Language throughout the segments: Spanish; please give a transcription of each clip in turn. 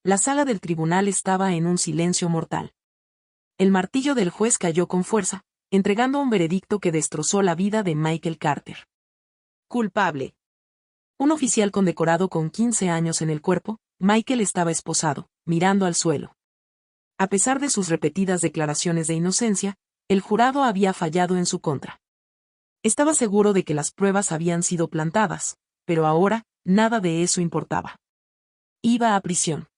La sala del tribunal estaba en un silencio mortal. El martillo del juez cayó con fuerza, entregando un veredicto que destrozó la vida de Michael Carter. Culpable. Un oficial condecorado con 15 años en el cuerpo, Michael estaba esposado, mirando al suelo. A pesar de sus repetidas declaraciones de inocencia, el jurado había fallado en su contra. Estaba seguro de que las pruebas habían sido plantadas, pero ahora, nada de eso importaba. Iba a prisión.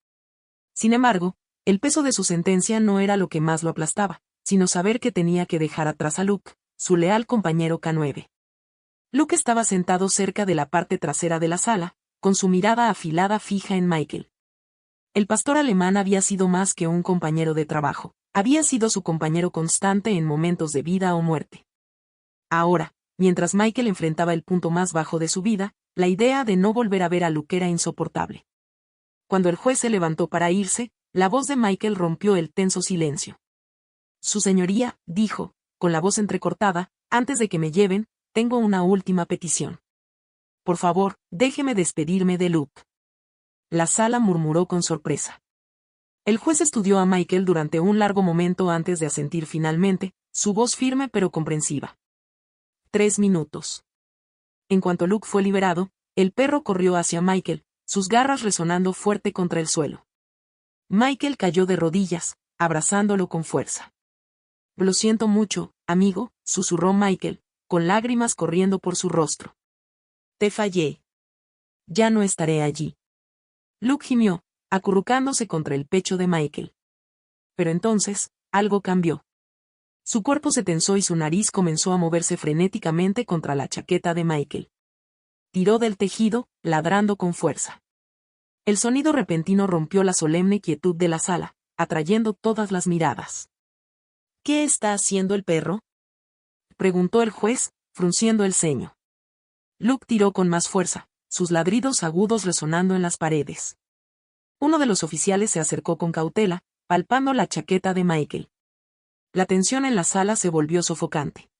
Sin embargo, el peso de su sentencia no era lo que más lo aplastaba, sino saber que tenía que dejar atrás a Luke, su leal compañero K9. Luke estaba sentado cerca de la parte trasera de la sala, con su mirada afilada fija en Michael. El pastor alemán había sido más que un compañero de trabajo, había sido su compañero constante en momentos de vida o muerte. Ahora, mientras Michael enfrentaba el punto más bajo de su vida, la idea de no volver a ver a Luke era insoportable. Cuando el juez se levantó para irse, la voz de Michael rompió el tenso silencio. Su señoría, dijo, con la voz entrecortada, antes de que me lleven, tengo una última petición. Por favor, déjeme despedirme de Luke. La sala murmuró con sorpresa. El juez estudió a Michael durante un largo momento antes de asentir finalmente, su voz firme pero comprensiva. 3 minutos. En cuanto Luke fue liberado, el perro corrió hacia Michael, sus garras resonando fuerte contra el suelo. Michael cayó de rodillas, abrazándolo con fuerza. Lo siento mucho, amigo, susurró Michael, con lágrimas corriendo por su rostro. Te fallé. Ya no estaré allí. Luke gimió, acurrucándose contra el pecho de Michael. Pero entonces, algo cambió. Su cuerpo se tensó y su nariz comenzó a moverse frenéticamente contra la chaqueta de Michael. Tiró del tejido, ladrando con fuerza. El sonido repentino rompió la solemne quietud de la sala, atrayendo todas las miradas. ¿Qué está haciendo el perro?, preguntó el juez, frunciendo el ceño. Luke tiró con más fuerza, sus ladridos agudos resonando en las paredes. Uno de los oficiales se acercó con cautela, palpando la chaqueta de Michael. La tensión en la sala se volvió sofocante.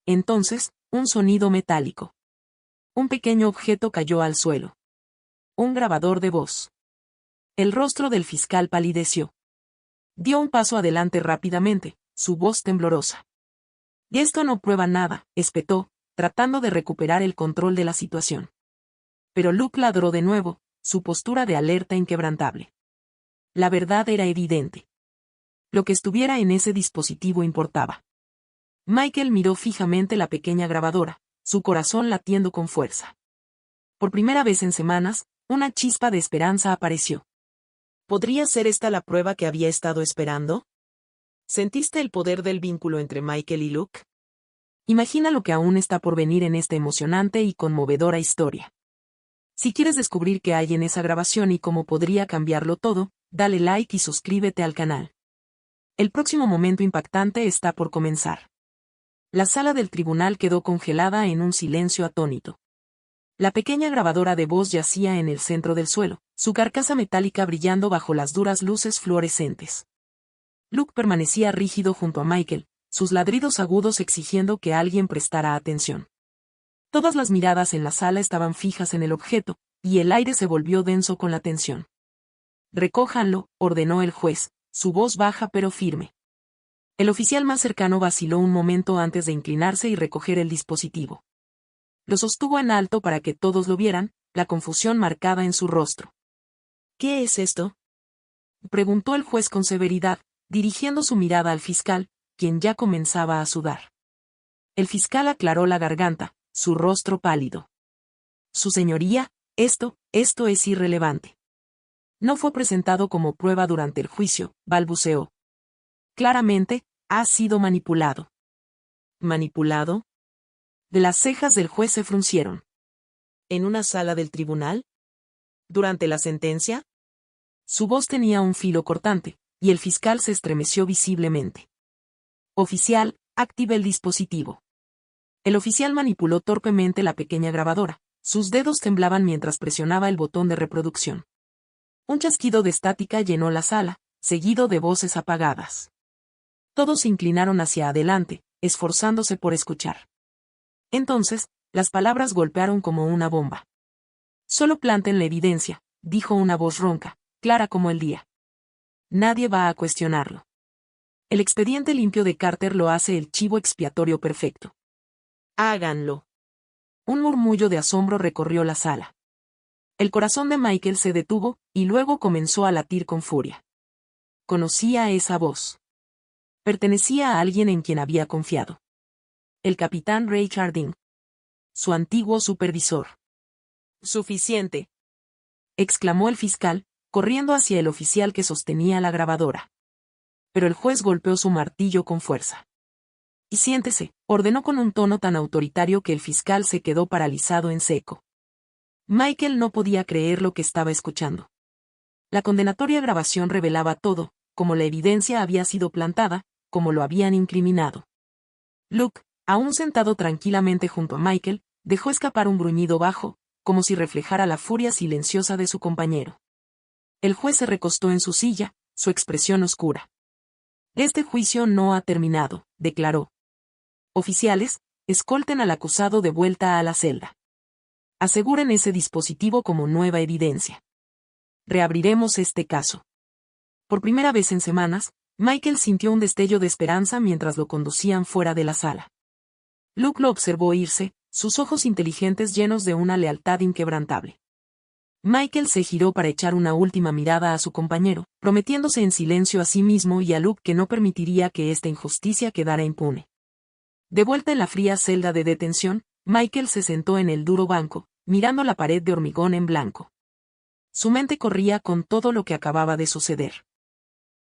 Entonces, un sonido metálico. Un pequeño objeto cayó al suelo. Un grabador de voz. El rostro del fiscal palideció. Dio un paso adelante rápidamente, su voz temblorosa. Y esto no prueba nada, espetó, tratando de recuperar el control de la situación. Pero Luke ladró de nuevo, su postura de alerta inquebrantable. La verdad era evidente. Lo que estuviera en ese dispositivo importaba. Michael miró fijamente la pequeña grabadora, su corazón latiendo con fuerza. Por primera vez en semanas, una chispa de esperanza apareció. ¿Podría ser esta la prueba que había estado esperando? ¿Sentiste el poder del vínculo entre Michael y Luke? Imagina lo que aún está por venir en esta emocionante y conmovedora historia. Si quieres descubrir qué hay en esa grabación y cómo podría cambiarlo todo, dale like y suscríbete al canal. El próximo momento impactante está por comenzar. La sala del tribunal quedó congelada en un silencio atónito. La pequeña grabadora de voz yacía en el centro del suelo, su carcasa metálica brillando bajo las duras luces fluorescentes. Luke permanecía rígido junto a Michael, sus ladridos agudos exigiendo que alguien prestara atención. Todas las miradas en la sala estaban fijas en el objeto, y el aire se volvió denso con la tensión. Recójanlo, ordenó el juez, su voz baja pero firme. El oficial más cercano vaciló un momento antes de inclinarse y recoger el dispositivo. Lo sostuvo en alto para que todos lo vieran, la confusión marcada en su rostro. ¿Qué es esto?, preguntó el juez con severidad, dirigiendo su mirada al fiscal, quien ya comenzaba a sudar. El fiscal aclaró la garganta, su rostro pálido. Su señoría, esto es irrelevante. No fue presentado como prueba durante el juicio, balbuceó. Claramente, ha sido manipulado. ¿Manipulado? Las cejas del juez se fruncieron. ¿En una sala del tribunal? ¿Durante la sentencia? Su voz tenía un filo cortante, y el fiscal se estremeció visiblemente. Oficial, active el dispositivo. El oficial manipuló torpemente la pequeña grabadora, sus dedos temblaban mientras presionaba el botón de reproducción. Un chasquido de estática llenó la sala, seguido de voces apagadas. Todos se inclinaron hacia adelante, esforzándose por escuchar. Entonces, las palabras golpearon como una bomba. Solo planten la evidencia, dijo una voz ronca, clara como el día. Nadie va a cuestionarlo. El expediente limpio de Carter lo hace el chivo expiatorio perfecto. Háganlo. Un murmullo de asombro recorrió la sala. El corazón de Michael se detuvo, y luego comenzó a latir con furia. Conocía esa voz. Pertenecía a alguien en quien había confiado. El capitán Ray Harding. Su antiguo supervisor. Suficiente, exclamó el fiscal, corriendo hacia el oficial que sostenía la grabadora. Pero el juez golpeó su martillo con fuerza. Y siéntese, ordenó con un tono tan autoritario que el fiscal se quedó paralizado en seco. Michael no podía creer lo que estaba escuchando. La condenatoria grabación revelaba todo, como la evidencia había sido plantada, como lo habían incriminado. Luke, aún sentado tranquilamente junto a Michael, dejó escapar un gruñido bajo, como si reflejara la furia silenciosa de su compañero. El juez se recostó en su silla, su expresión oscura. Este juicio no ha terminado, declaró. Oficiales, escolten al acusado de vuelta a la celda. Aseguren ese dispositivo como nueva evidencia. Reabriremos este caso. Por primera vez en semanas, Michael sintió un destello de esperanza mientras lo conducían fuera de la sala. Luke lo observó irse, sus ojos inteligentes llenos de una lealtad inquebrantable. Michael se giró para echar una última mirada a su compañero, prometiéndose en silencio a sí mismo y a Luke que no permitiría que esta injusticia quedara impune. De vuelta en la fría celda de detención, Michael se sentó en el duro banco, mirando la pared de hormigón en blanco. Su mente corría con todo lo que acababa de suceder.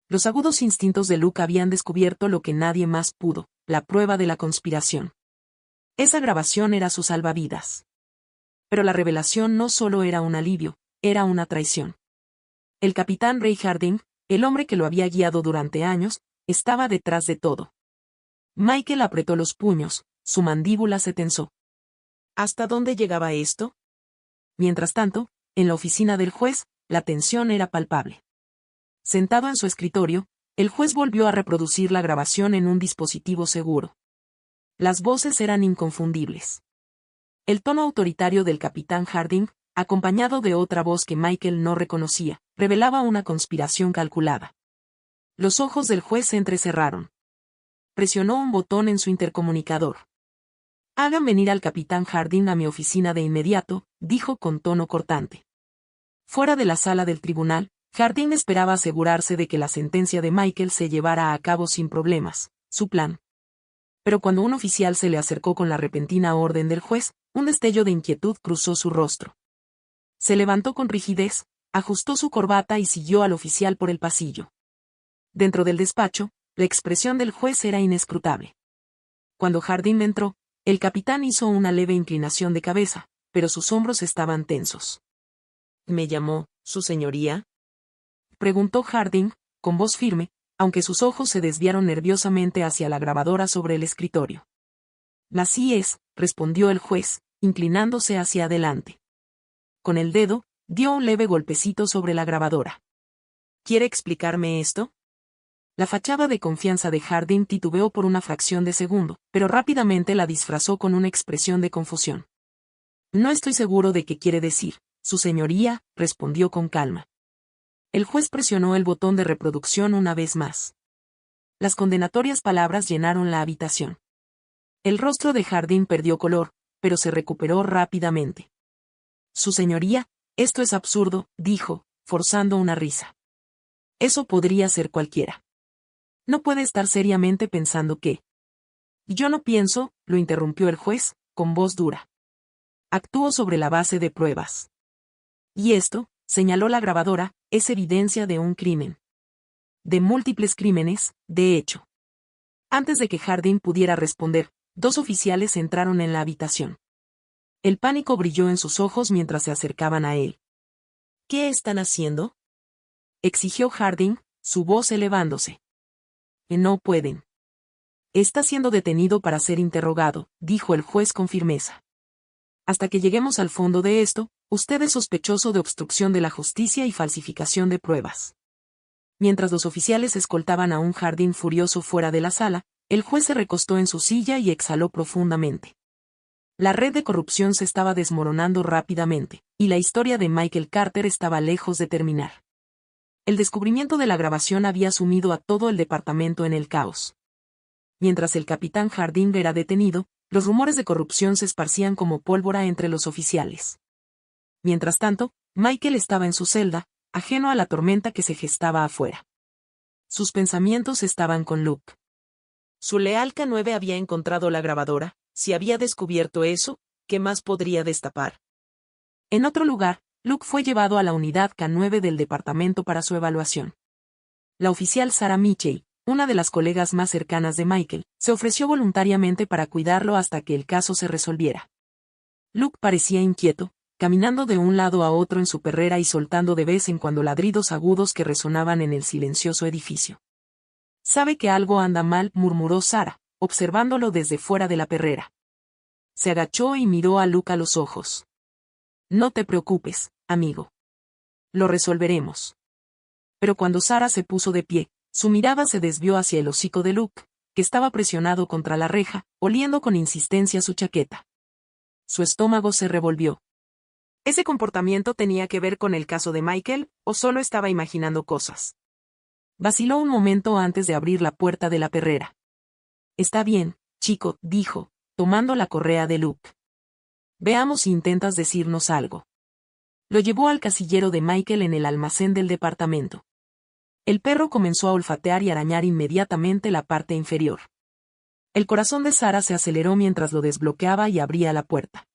Los agudos instintos de Luke habían descubierto lo que nadie más pudo, la prueba de la conspiración. Esa grabación era su salvavidas. Pero la revelación no solo era un alivio, era una traición. El capitán Ray Harding, el hombre que lo había guiado durante años, estaba detrás de todo. Michael apretó los puños, su mandíbula se tensó. ¿Hasta dónde llegaba esto? Mientras tanto, en la oficina del juez, la tensión era palpable. Sentado en su escritorio, el juez volvió a reproducir la grabación en un dispositivo seguro. Las voces eran inconfundibles. El tono autoritario del capitán Harding, acompañado de otra voz que Michael no reconocía, revelaba una conspiración calculada. Los ojos del juez se entrecerraron. Presionó un botón en su intercomunicador. Hagan venir al capitán Harding a mi oficina de inmediato, dijo con tono cortante. Fuera de la sala del tribunal, Harding esperaba asegurarse de que la sentencia de Michael se llevara a cabo sin problemas, su plan. Pero cuando un oficial se le acercó con la repentina orden del juez, un destello de inquietud cruzó su rostro. Se levantó con rigidez, ajustó su corbata y siguió al oficial por el pasillo. Dentro del despacho, la expresión del juez era inescrutable. Cuando Harding entró, el capitán hizo una leve inclinación de cabeza, pero sus hombros estaban tensos. ¿Me llamó, su señoría?, preguntó Harding, con voz firme, aunque sus ojos se desviaron nerviosamente hacia la grabadora sobre el escritorio. Así es, respondió el juez, inclinándose hacia adelante. Con el dedo, dio un leve golpecito sobre la grabadora. ¿Quiere explicarme esto? La fachada de confianza de Harding titubeó por una fracción de segundo, pero rápidamente la disfrazó con una expresión de confusión. No estoy seguro de qué quiere decir, su señoría, respondió con calma. El juez presionó el botón de reproducción una vez más. Las condenatorias palabras llenaron la habitación. El rostro de Harding perdió color, pero se recuperó rápidamente. Su señoría, esto es absurdo, dijo, forzando una risa. Eso podría ser cualquiera. No puede estar seriamente pensando que. Yo no pienso, lo interrumpió el juez, con voz dura. Actúo sobre la base de pruebas. Y esto, señaló la grabadora, es evidencia de un crimen. De múltiples crímenes, de hecho. Antes de que Harding pudiera responder, dos oficiales entraron en la habitación. El pánico brilló en sus ojos mientras se acercaban a él. ¿Qué están haciendo?, exigió Harding, su voz elevándose. No pueden. Está siendo detenido para ser interrogado, dijo el juez con firmeza. Hasta que lleguemos al fondo de esto, usted es sospechoso de obstrucción de la justicia y falsificación de pruebas. Mientras los oficiales escoltaban a un Harding furioso fuera de la sala, el juez se recostó en su silla y exhaló profundamente. La red de corrupción se estaba desmoronando rápidamente, y la historia de Michael Carter estaba lejos de terminar. El descubrimiento de la grabación había sumido a todo el departamento en el caos. Mientras el capitán Harding era detenido, los rumores de corrupción se esparcían como pólvora entre los oficiales. Mientras tanto, Michael estaba en su celda, ajeno a la tormenta que se gestaba afuera. Sus pensamientos estaban con Luke. Su leal K9 había encontrado la grabadora. Si había descubierto eso, ¿qué más podría destapar? En otro lugar, Luke fue llevado a la unidad K9 del departamento para su evaluación. La oficial Sarah Mitchell, una de las colegas más cercanas de Michael, se ofreció voluntariamente para cuidarlo hasta que el caso se resolviera. Luke parecía inquieto, caminando de un lado a otro en su perrera y soltando de vez en cuando ladridos agudos que resonaban en el silencioso edificio. «Sabe que algo anda mal», murmuró Sarah, observándolo desde fuera de la perrera. Se agachó y miró a Luke a los ojos. «No te preocupes, amigo. Lo resolveremos». Pero cuando Sarah se puso de pie, su mirada se desvió hacia el hocico de Luke, que estaba presionado contra la reja, oliendo con insistencia su chaqueta. Su estómago se revolvió. ¿Ese comportamiento tenía que ver con el caso de Michael, o solo estaba imaginando cosas? Vaciló un momento antes de abrir la puerta de la perrera. «Está bien, chico», dijo, tomando la correa de Luke. «Veamos si intentas decirnos algo». Lo llevó al casillero de Michael en el almacén del departamento. El perro comenzó a olfatear y arañar inmediatamente la parte inferior. El corazón de Sarah se aceleró mientras lo desbloqueaba y abría la puerta.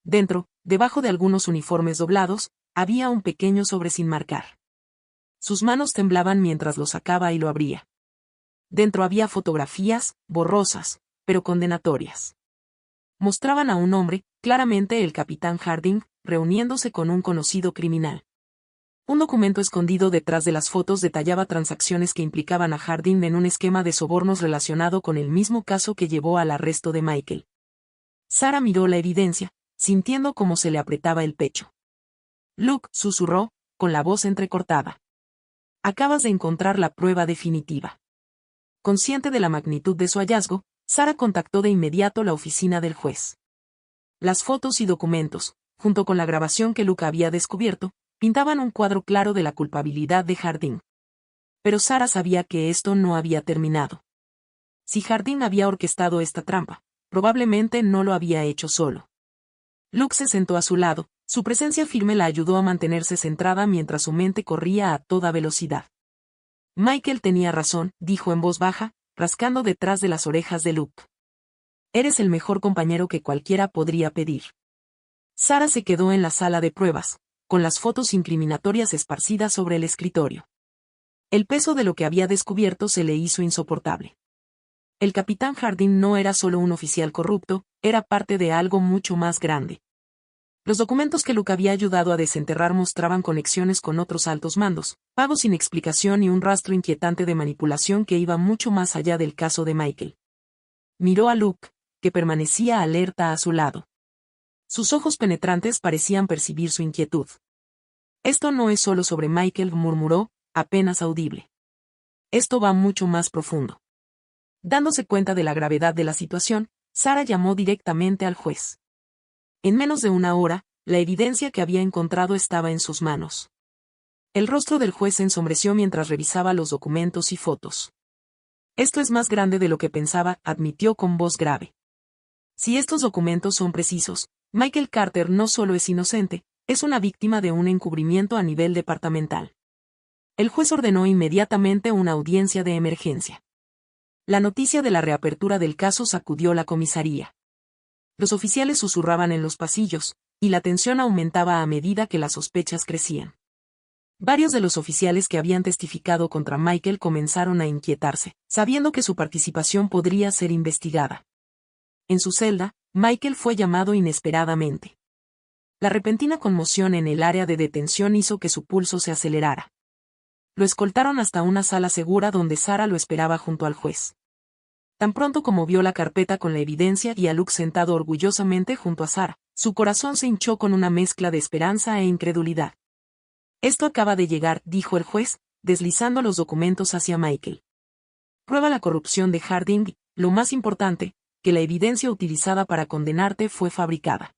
Dentro, debajo de algunos uniformes doblados, había un pequeño sobre sin marcar. Sus manos temblaban mientras lo sacaba y lo abría. Dentro había fotografías, borrosas, pero condenatorias. Mostraban a un hombre, claramente el capitán Harding, reuniéndose con un conocido criminal. Un documento escondido detrás de las fotos detallaba transacciones que implicaban a Harding en un esquema de sobornos relacionado con el mismo caso que llevó al arresto de Michael. Sarah miró la evidencia, sintiendo cómo se le apretaba el pecho. «Luke», susurró, con la voz entrecortada. «Acabas de encontrar la prueba definitiva». Consciente de la magnitud de su hallazgo, Sarah contactó de inmediato la oficina del juez. Las fotos y documentos, junto con la grabación que Luke había descubierto, pintaban un cuadro claro de la culpabilidad de Harding. Pero Sarah sabía que esto no había terminado. Si Harding había orquestado esta trampa, probablemente no lo había hecho solo. Luke se sentó a su lado, su presencia firme la ayudó a mantenerse centrada mientras su mente corría a toda velocidad. «Michael tenía razón», dijo en voz baja, rascando detrás de las orejas de Luke. «Eres el mejor compañero que cualquiera podría pedir». Sarah se quedó en la sala de pruebas, con las fotos incriminatorias esparcidas sobre el escritorio. El peso de lo que había descubierto se le hizo insoportable. El capitán Harding no era solo un oficial corrupto, era parte de algo mucho más grande. Los documentos que Luke había ayudado a desenterrar mostraban conexiones con otros altos mandos, pagos sin explicación y un rastro inquietante de manipulación que iba mucho más allá del caso de Michael. Miró a Luke, que permanecía alerta a su lado. Sus ojos penetrantes parecían percibir su inquietud. «Esto no es solo sobre Michael», murmuró, apenas audible. «Esto va mucho más profundo». Dándose cuenta de la gravedad de la situación, Sarah llamó directamente al juez. En menos de una hora, la evidencia que había encontrado estaba en sus manos. El rostro del juez se ensombreció mientras revisaba los documentos y fotos. «Esto es más grande de lo que pensaba», admitió con voz grave. «Si estos documentos son precisos, Michael Carter no solo es inocente, es una víctima de un encubrimiento a nivel departamental». El juez ordenó inmediatamente una audiencia de emergencia. La noticia de la reapertura del caso sacudió la comisaría. Los oficiales susurraban en los pasillos, y la tensión aumentaba a medida que las sospechas crecían. Varios de los oficiales que habían testificado contra Michael comenzaron a inquietarse, sabiendo que su participación podría ser investigada. En su celda, Michael fue llamado inesperadamente. La repentina conmoción en el área de detención hizo que su pulso se acelerara. Lo escoltaron hasta una sala segura donde Sarah lo esperaba junto al juez. Tan pronto como vio la carpeta con la evidencia y a Luke sentado orgullosamente junto a Sarah, su corazón se hinchó con una mezcla de esperanza e incredulidad. «Esto acaba de llegar», dijo el juez, deslizando los documentos hacia Michael. «Prueba la corrupción de Harding, lo más importante, que la evidencia utilizada para condenarte fue fabricada».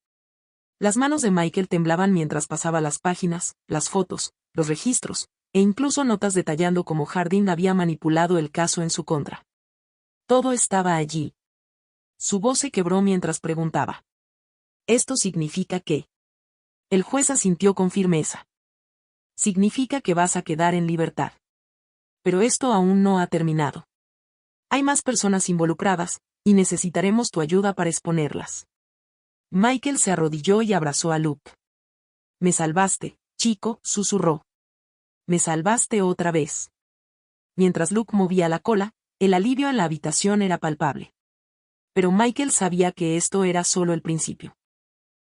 Las manos de Michael temblaban mientras pasaba las páginas, las fotos, los registros, e incluso notas detallando cómo Harding había manipulado el caso en su contra. Todo estaba allí. Su voz se quebró mientras preguntaba. ¿Esto significa qué? El juez asintió con firmeza. Significa que vas a quedar en libertad. Pero esto aún no ha terminado. Hay más personas involucradas, y necesitaremos tu ayuda para exponerlas. Michael se arrodilló y abrazó a Luke. Me salvaste, chico, susurró. Me salvaste otra vez. Mientras Luke movía la cola, el alivio en la habitación era palpable. Pero Michael sabía que esto era solo el principio.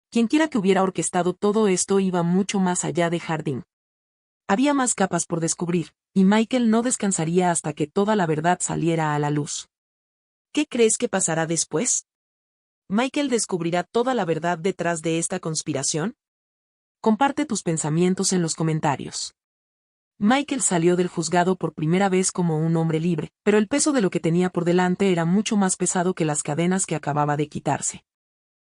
Quienquiera que hubiera orquestado todo esto iba mucho más allá de Harding. Había más capas por descubrir, y Michael no descansaría hasta que toda la verdad saliera a la luz. ¿Qué crees que pasará después? ¿Michael descubrirá toda la verdad detrás de esta conspiración? Comparte tus pensamientos en los comentarios. Michael salió del juzgado por primera vez como un hombre libre, pero el peso de lo que tenía por delante era mucho más pesado que las cadenas que acababa de quitarse.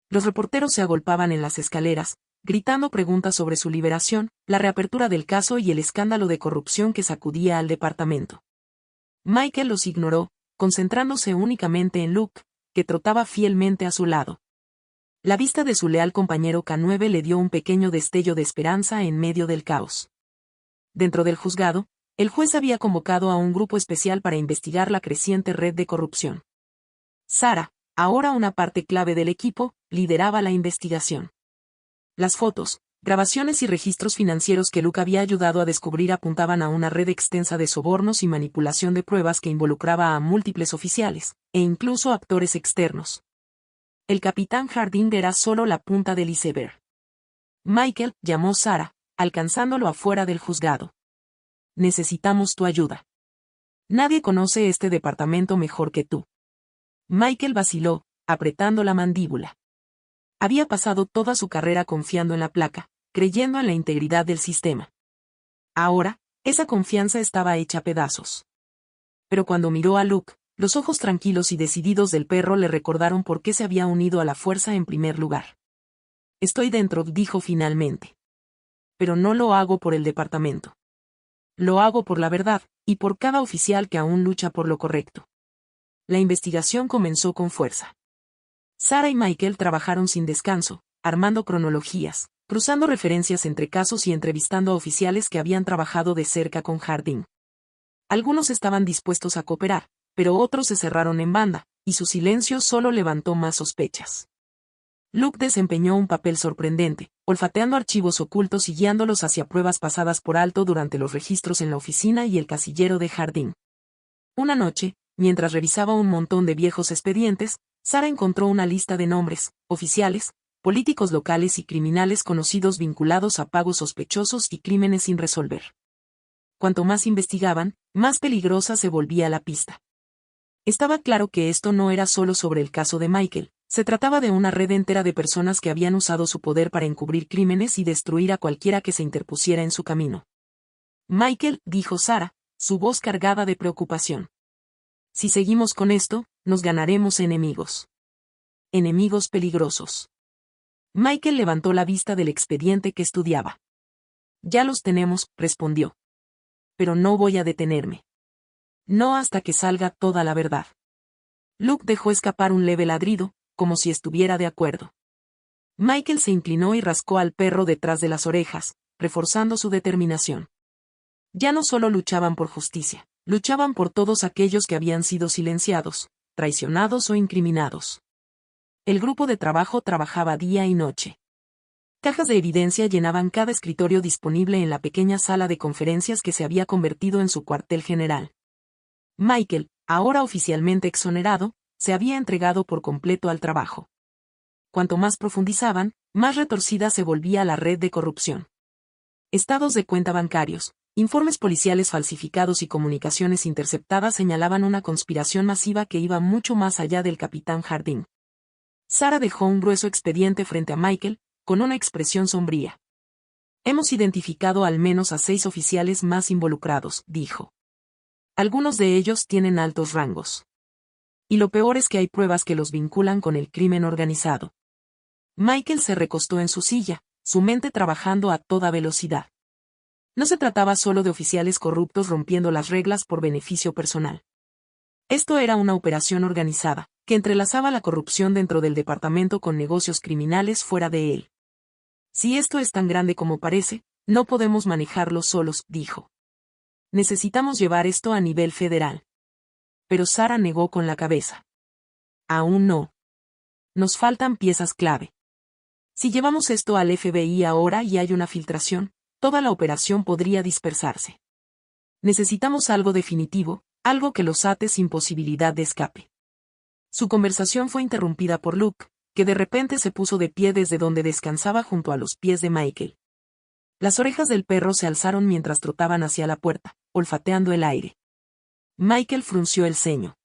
Los reporteros se agolpaban en las escaleras, gritando preguntas sobre su liberación, la reapertura del caso y el escándalo de corrupción que sacudía al departamento. Michael los ignoró, concentrándose únicamente en Luke, que trotaba fielmente a su lado. La vista de su leal compañero K9 le dio un pequeño destello de esperanza en medio del caos. Dentro del juzgado, el juez había convocado a un grupo especial para investigar la creciente red de corrupción. Sarah, ahora una parte clave del equipo, lideraba la investigación. Las fotos, grabaciones y registros financieros que Luke había ayudado a descubrir apuntaban a una red extensa de sobornos y manipulación de pruebas que involucraba a múltiples oficiales, e incluso actores externos. El capitán Harding era solo la punta del iceberg. Michael llamó Sarah, alcanzándolo afuera del juzgado. Necesitamos tu ayuda. Nadie conoce este departamento mejor que tú. Michael vaciló, apretando la mandíbula. Había pasado toda su carrera confiando en la placa, creyendo en la integridad del sistema. Ahora, esa confianza estaba hecha a pedazos. Pero cuando miró a Luke, los ojos tranquilos y decididos del perro le recordaron por qué se había unido a la fuerza en primer lugar. Estoy dentro, dijo finalmente. Pero no lo hago por el departamento. Lo hago por la verdad, y por cada oficial que aún lucha por lo correcto. La investigación comenzó con fuerza. Sarah y Michael trabajaron sin descanso, armando cronologías, cruzando referencias entre casos y entrevistando a oficiales que habían trabajado de cerca con Harding. Algunos estaban dispuestos a cooperar, pero otros se cerraron en banda, y su silencio solo levantó más sospechas. Luke desempeñó un papel sorprendente, olfateando archivos ocultos y guiándolos hacia pruebas pasadas por alto durante los registros en la oficina y el casillero de Harding. Una noche, mientras revisaba un montón de viejos expedientes, Sarah encontró una lista de nombres, oficiales, políticos locales y criminales conocidos vinculados a pagos sospechosos y crímenes sin resolver. Cuanto más investigaban, más peligrosa se volvía la pista. Estaba claro que esto no era solo sobre el caso de Michael, se trataba de una red entera de personas que habían usado su poder para encubrir crímenes y destruir a cualquiera que se interpusiera en su camino. Michael, dijo Sarah, su voz cargada de preocupación. Si seguimos con esto, nos ganaremos enemigos. Enemigos peligrosos. Michael levantó la vista del expediente que estudiaba. Ya los tenemos, respondió. Pero no voy a detenerme. No hasta que salga toda la verdad. Luke dejó escapar un leve ladrido, como si estuviera de acuerdo. Michael se inclinó y rascó al perro detrás de las orejas, reforzando su determinación. Ya no solo luchaban por justicia, luchaban por todos aquellos que habían sido silenciados, traicionados o incriminados. El grupo de trabajo trabajaba día y noche. Cajas de evidencia llenaban cada escritorio disponible en la pequeña sala de conferencias que se había convertido en su cuartel general. Michael, ahora oficialmente exonerado, se había entregado por completo al trabajo. Cuanto más profundizaban, más retorcida se volvía la red de corrupción. Estados de cuenta bancarios, informes policiales falsificados y comunicaciones interceptadas señalaban una conspiración masiva que iba mucho más allá del capitán Harding. Sarah dejó un grueso expediente frente a Michael, con una expresión sombría. Hemos identificado al menos a 6 oficiales más involucrados, dijo. Algunos de ellos tienen altos rangos. Y lo peor es que hay pruebas que los vinculan con el crimen organizado. Michael se recostó en su silla, su mente trabajando a toda velocidad. No se trataba solo de oficiales corruptos rompiendo las reglas por beneficio personal. Esto era una operación organizada, que entrelazaba la corrupción dentro del departamento con negocios criminales fuera de él. Si esto es tan grande como parece, no podemos manejarlo solos, dijo. Necesitamos llevar esto a nivel federal. Pero Sarah negó con la cabeza. Aún no. Nos faltan piezas clave. Si llevamos esto al FBI ahora y hay una filtración, toda la operación podría dispersarse. Necesitamos algo definitivo, algo que los ate sin posibilidad de escape. Su conversación fue interrumpida por Luke, que de repente se puso de pie desde donde descansaba junto a los pies de Michael. Las orejas del perro se alzaron mientras trotaban hacia la puerta, olfateando el aire. Michael frunció el ceño.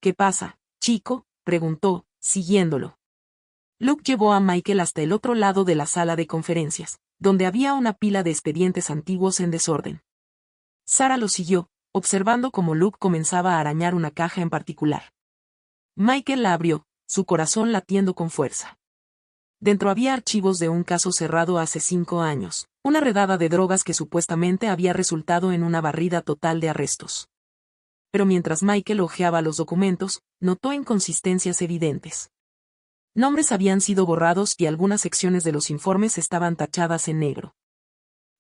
¿Qué pasa, chico?, preguntó, siguiéndolo. Luke llevó a Michael hasta el otro lado de la sala de conferencias, donde había una pila de expedientes antiguos en desorden. Sarah lo siguió, observando cómo Luke comenzaba a arañar una caja en particular. Michael la abrió, su corazón latiendo con fuerza. Dentro había archivos de un caso cerrado hace 5 años, una redada de drogas que supuestamente había resultado en una barrida total de arrestos. Pero mientras Michael hojeaba los documentos, notó inconsistencias evidentes. Nombres habían sido borrados y algunas secciones de los informes estaban tachadas en negro.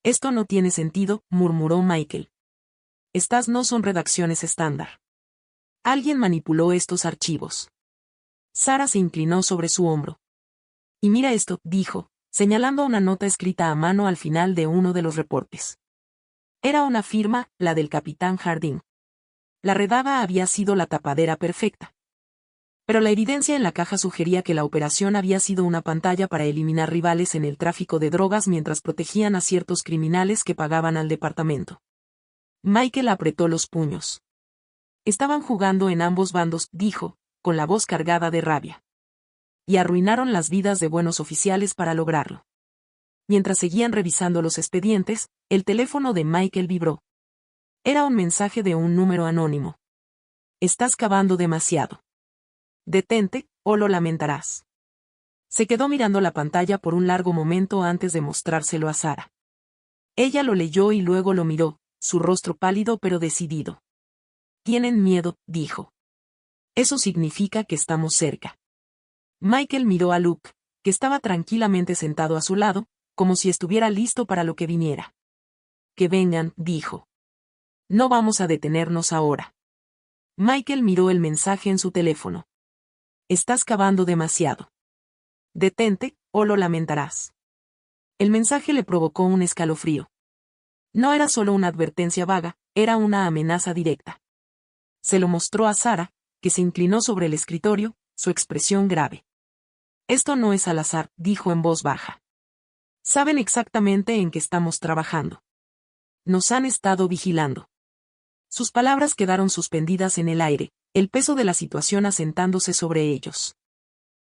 Esto no tiene sentido, murmuró Michael. Estas no son redacciones estándar. Alguien manipuló estos archivos. Sarah se inclinó sobre su hombro. Y mira esto, dijo, señalando una nota escrita a mano al final de uno de los reportes. Era una firma, la del capitán Harding. La redada había sido la tapadera perfecta. Pero la evidencia en la caja sugería que la operación había sido una pantalla para eliminar rivales en el tráfico de drogas mientras protegían a ciertos criminales que pagaban al departamento. Michael apretó los puños. Estaban jugando en ambos bandos, dijo, con la voz cargada de rabia. Y arruinaron las vidas de buenos oficiales para lograrlo. Mientras seguían revisando los expedientes, el teléfono de Michael vibró. Era un mensaje de un número anónimo. Estás cavando demasiado. Detente, o lo lamentarás. Se quedó mirando la pantalla por un largo momento antes de mostrárselo a Sarah. Ella lo leyó y luego lo miró, su rostro pálido pero decidido. Tienen miedo, dijo. Eso significa que estamos cerca. Michael miró a Luke, que estaba tranquilamente sentado a su lado, como si estuviera listo para lo que viniera. Que vengan, dijo. No vamos a detenernos ahora. Michael miró el mensaje en su teléfono. Estás cavando demasiado. Detente, o lo lamentarás. El mensaje le provocó un escalofrío. No era solo una advertencia vaga, era una amenaza directa. Se lo mostró a Sarah, que se inclinó sobre el escritorio, su expresión grave. Esto no es al azar, dijo en voz baja. Saben exactamente en qué estamos trabajando. Nos han estado vigilando. Sus palabras quedaron suspendidas en el aire, el peso de la situación asentándose sobre ellos.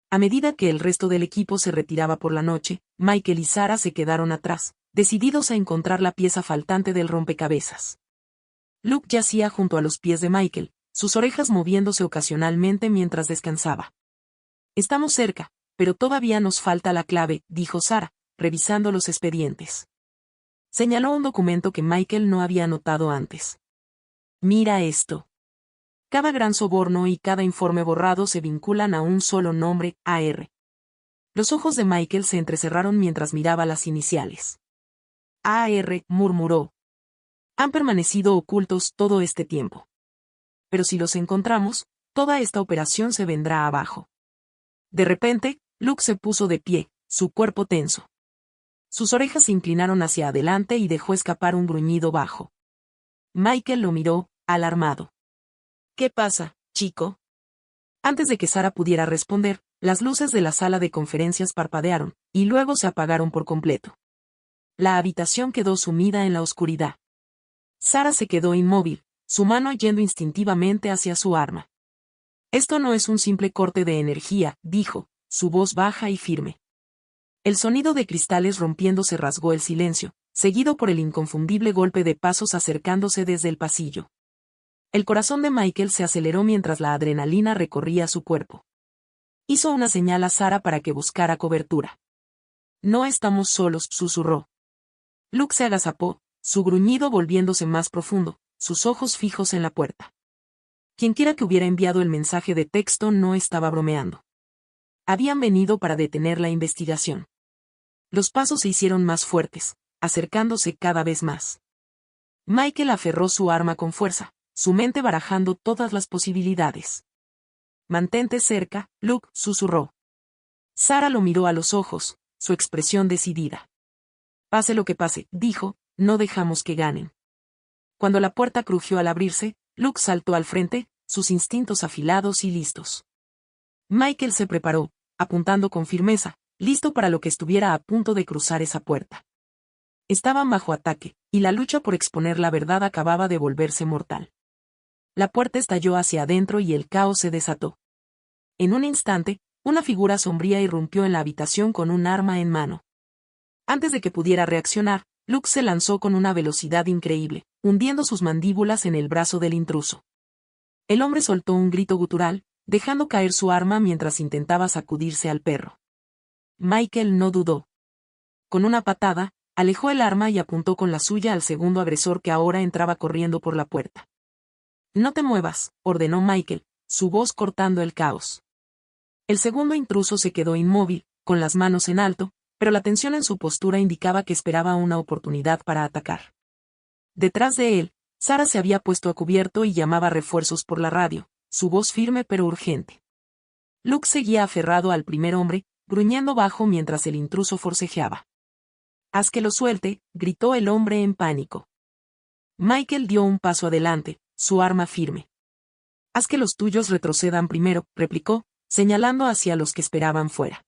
A medida que el resto del equipo se retiraba por la noche, Michael y Sarah se quedaron atrás, decididos a encontrar la pieza faltante del rompecabezas. Luke yacía junto a los pies de Michael, sus orejas moviéndose ocasionalmente mientras descansaba. Estamos cerca, pero todavía nos falta la clave, dijo Sarah, revisando los expedientes. Señaló un documento que Michael no había notado antes. Mira esto. Cada gran soborno y cada informe borrado se vinculan a un solo nombre, AR. Los ojos de Michael se entrecerraron mientras miraba las iniciales. AR, murmuró. Han permanecido ocultos todo este tiempo. Pero si los encontramos, toda esta operación se vendrá abajo. De repente, Luke se puso de pie, su cuerpo tenso. Sus orejas se inclinaron hacia adelante y dejó escapar un gruñido bajo. Michael lo miró, alarmado. ¿Qué pasa, chico? Antes de que Sarah pudiera responder, las luces de la sala de conferencias parpadearon, y luego se apagaron por completo. La habitación quedó sumida en la oscuridad. Sarah se quedó inmóvil, su mano yendo instintivamente hacia su arma. Esto no es un simple corte de energía, dijo, su voz baja y firme. El sonido de cristales rompiéndose rasgó el silencio, seguido por el inconfundible golpe de pasos acercándose desde el pasillo. El corazón de Michael se aceleró mientras la adrenalina recorría su cuerpo. Hizo una señal a Sarah para que buscara cobertura. No estamos solos, susurró. Luke se agazapó, su gruñido volviéndose más profundo, sus ojos fijos en la puerta. Quienquiera que hubiera enviado el mensaje de texto no estaba bromeando. Habían venido para detener la investigación. Los pasos se hicieron más fuertes, acercándose cada vez más. Michael aferró su arma con fuerza, su mente barajando todas las posibilidades. «Mantente cerca», Luke susurró. Sarah lo miró a los ojos, su expresión decidida. «Pase lo que pase», dijo, «no dejamos que ganen». Cuando la puerta crujió al abrirse, Luke saltó al frente, sus instintos afilados y listos. Michael se preparó, apuntando con firmeza, listo para lo que estuviera a punto de cruzar esa puerta. Estaban bajo ataque, y la lucha por exponer la verdad acababa de volverse mortal. La puerta estalló hacia adentro y el caos se desató. En un instante, una figura sombría irrumpió en la habitación con un arma en mano. Antes de que pudiera reaccionar, Luke se lanzó con una velocidad increíble, hundiendo sus mandíbulas en el brazo del intruso. El hombre soltó un grito gutural, dejando caer su arma mientras intentaba sacudirse al perro. Michael no dudó. Con una patada, alejó el arma y apuntó con la suya al segundo agresor que ahora entraba corriendo por la puerta. «No te muevas», ordenó Michael, su voz cortando el caos. El segundo intruso se quedó inmóvil, con las manos en alto, pero la tensión en su postura indicaba que esperaba una oportunidad para atacar. Detrás de él, Sarah se había puesto a cubierto y llamaba refuerzos por la radio, su voz firme pero urgente. Luke seguía aferrado al primer hombre, gruñendo bajo mientras el intruso forcejeaba. «Haz que lo suelte», gritó el hombre en pánico. Michael dio un paso adelante, su arma firme. «Haz que los tuyos retrocedan primero», replicó, señalando hacia los que esperaban fuera.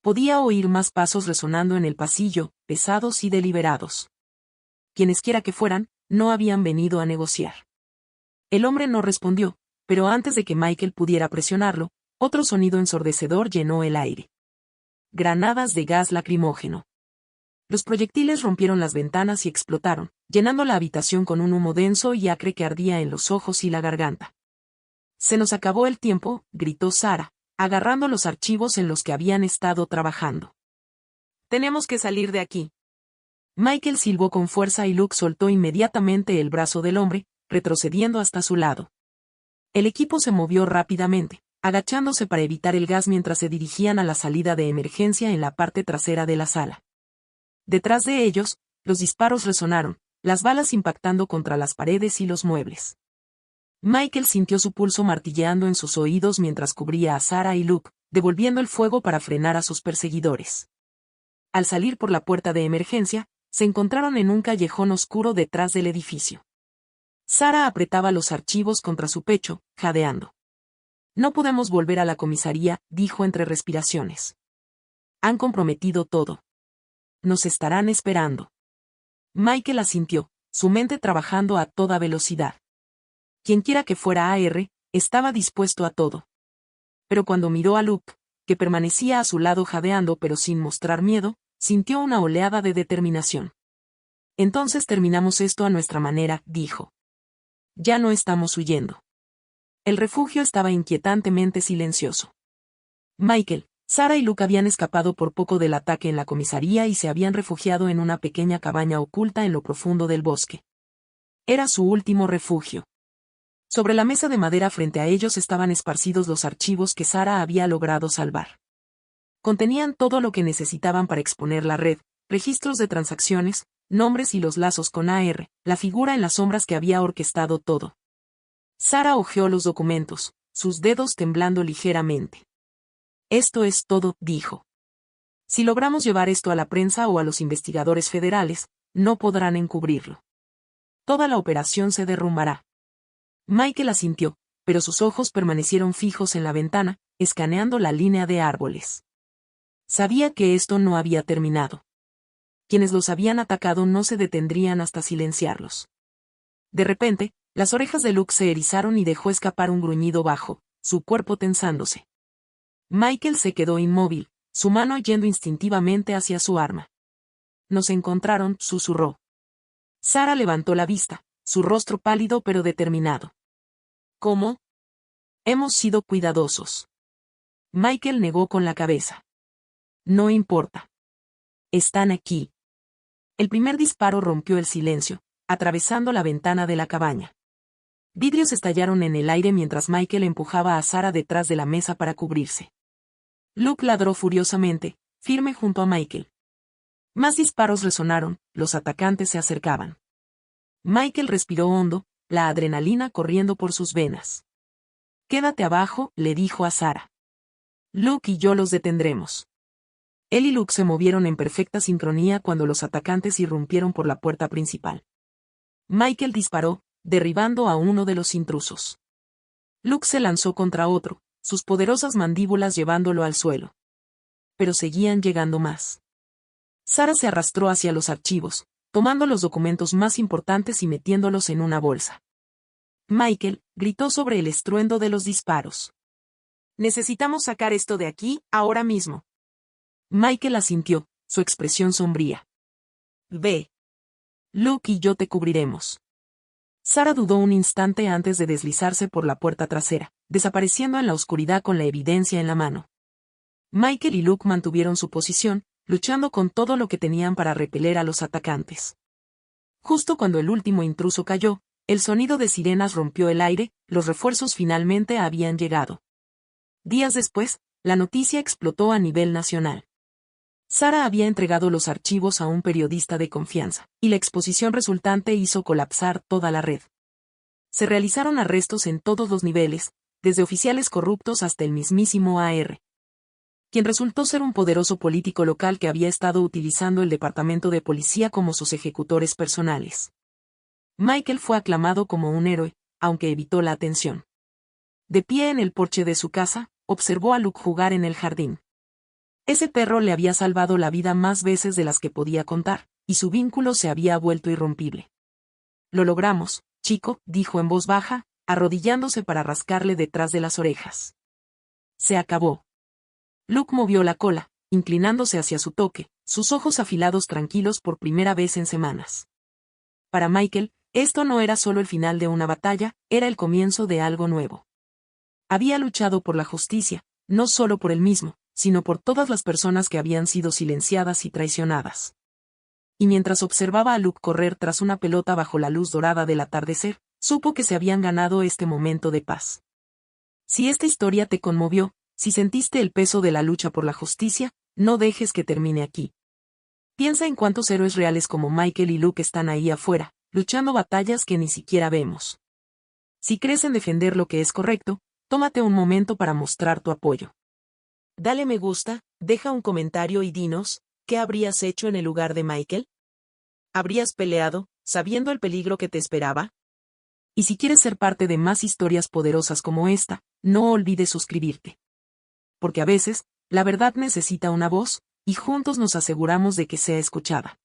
Podía oír más pasos resonando en el pasillo, pesados y deliberados. Quienesquiera que fueran, no habían venido a negociar. El hombre no respondió, pero antes de que Michael pudiera presionarlo, otro sonido ensordecedor llenó el aire. Granadas de gas lacrimógeno. Los proyectiles rompieron las ventanas y explotaron, llenando la habitación con un humo denso y acre que ardía en los ojos y la garganta. «Se nos acabó el tiempo», gritó Sarah, agarrando los archivos en los que habían estado trabajando. «Tenemos que salir de aquí». Michael silbó con fuerza y Luke soltó inmediatamente el brazo del hombre, retrocediendo hasta su lado. El equipo se movió rápidamente, agachándose para evitar el gas mientras se dirigían a la salida de emergencia en la parte trasera de la sala. Detrás de ellos, los disparos resonaron, las balas impactando contra las paredes y los muebles. Michael sintió su pulso martilleando en sus oídos mientras cubría a Sarah y Luke, devolviendo el fuego para frenar a sus perseguidores. Al salir por la puerta de emergencia, se encontraron en un callejón oscuro detrás del edificio. Sarah apretaba los archivos contra su pecho, jadeando. «No podemos volver a la comisaría», dijo entre respiraciones. «Han comprometido todo. Nos estarán esperando». Michael asintió, su mente trabajando a toda velocidad. Quienquiera que fuera AR, estaba dispuesto a todo. Pero cuando miró a Luke, que permanecía a su lado jadeando pero sin mostrar miedo, sintió una oleada de determinación. «Entonces terminamos esto a nuestra manera», dijo. «Ya no estamos huyendo». El refugio estaba inquietantemente silencioso. Michael, Sarah y Luke habían escapado por poco del ataque en la comisaría y se habían refugiado en una pequeña cabaña oculta en lo profundo del bosque. Era su último refugio. Sobre la mesa de madera frente a ellos estaban esparcidos los archivos que Sarah había logrado salvar. Contenían todo lo que necesitaban para exponer la red, registros de transacciones, nombres y los lazos con AR, la figura en las sombras que había orquestado todo. Sarah hojeó los documentos, sus dedos temblando ligeramente. «Esto es todo», dijo. «Si logramos llevar esto a la prensa o a los investigadores federales, no podrán encubrirlo. Toda la operación se derrumbará». Michael asintió, pero sus ojos permanecieron fijos en la ventana, escaneando la línea de árboles. Sabía que esto no había terminado. Quienes los habían atacado no se detendrían hasta silenciarlos. De repente, las orejas de Luke se erizaron y dejó escapar un gruñido bajo, su cuerpo tensándose. Michael se quedó inmóvil, su mano yendo instintivamente hacia su arma. «Nos encontraron», susurró. Sarah levantó la vista, su rostro pálido pero determinado. «¿Cómo?» «Hemos sido cuidadosos». Michael negó con la cabeza. «No importa. Están aquí». El primer disparo rompió el silencio, atravesando la ventana de la cabaña. Vidrios estallaron en el aire mientras Michael empujaba a Sarah detrás de la mesa para cubrirse. Luke ladró furiosamente, firme junto a Michael. Más disparos resonaron, los atacantes se acercaban. Michael respiró hondo, la adrenalina corriendo por sus venas. «Quédate abajo», le dijo a Sarah. «Luke y yo los detendremos». Él y Luke se movieron en perfecta sincronía cuando los atacantes irrumpieron por la puerta principal. Michael disparó, derribando a uno de los intrusos. Luke se lanzó contra otro, sus poderosas mandíbulas llevándolo al suelo. Pero seguían llegando más. Sarah se arrastró hacia los archivos, tomando los documentos más importantes y metiéndolos en una bolsa. Michael gritó sobre el estruendo de los disparos. «Necesitamos sacar esto de aquí, ahora mismo». Michael asintió, su expresión sombría. «Ve. Luke y yo te cubriremos». Sarah dudó un instante antes de deslizarse por la puerta trasera, desapareciendo en la oscuridad con la evidencia en la mano. Michael y Luke mantuvieron su posición, luchando con todo lo que tenían para repeler a los atacantes. Justo cuando el último intruso cayó, el sonido de sirenas rompió el aire, los refuerzos finalmente habían llegado. Días después, la noticia explotó a nivel nacional. Sarah había entregado los archivos a un periodista de confianza, y la exposición resultante hizo colapsar toda la red. Se realizaron arrestos en todos los niveles, desde oficiales corruptos hasta el mismísimo AR, quien resultó ser un poderoso político local que había estado utilizando el departamento de policía como sus ejecutores personales. Michael fue aclamado como un héroe, aunque evitó la atención. De pie en el porche de su casa, observó a Luke jugar en el jardín. Ese perro le había salvado la vida más veces de las que podía contar, y su vínculo se había vuelto irrompible. «Lo logramos, chico», dijo en voz baja, arrodillándose para rascarle detrás de las orejas. «Se acabó». Luke movió la cola, inclinándose hacia su toque, sus ojos afilados tranquilos por primera vez en semanas. Para Michael, esto no era solo el final de una batalla, era el comienzo de algo nuevo. Había luchado por la justicia, no solo por él mismo, sino por todas las personas que habían sido silenciadas y traicionadas. Y mientras observaba a Luke correr tras una pelota bajo la luz dorada del atardecer, supo que se habían ganado este momento de paz. Si esta historia te conmovió, si sentiste el peso de la lucha por la justicia, no dejes que termine aquí. Piensa en cuántos héroes reales como Michael y Luke están ahí afuera, luchando batallas que ni siquiera vemos. Si crees en defender lo que es correcto, tómate un momento para mostrar tu apoyo. Dale me gusta, deja un comentario y dinos, ¿qué habrías hecho en el lugar de Michael? ¿Habrías peleado, sabiendo el peligro que te esperaba? Y si quieres ser parte de más historias poderosas como esta, no olvides suscribirte. Porque a veces, la verdad necesita una voz, y juntos nos aseguramos de que sea escuchada.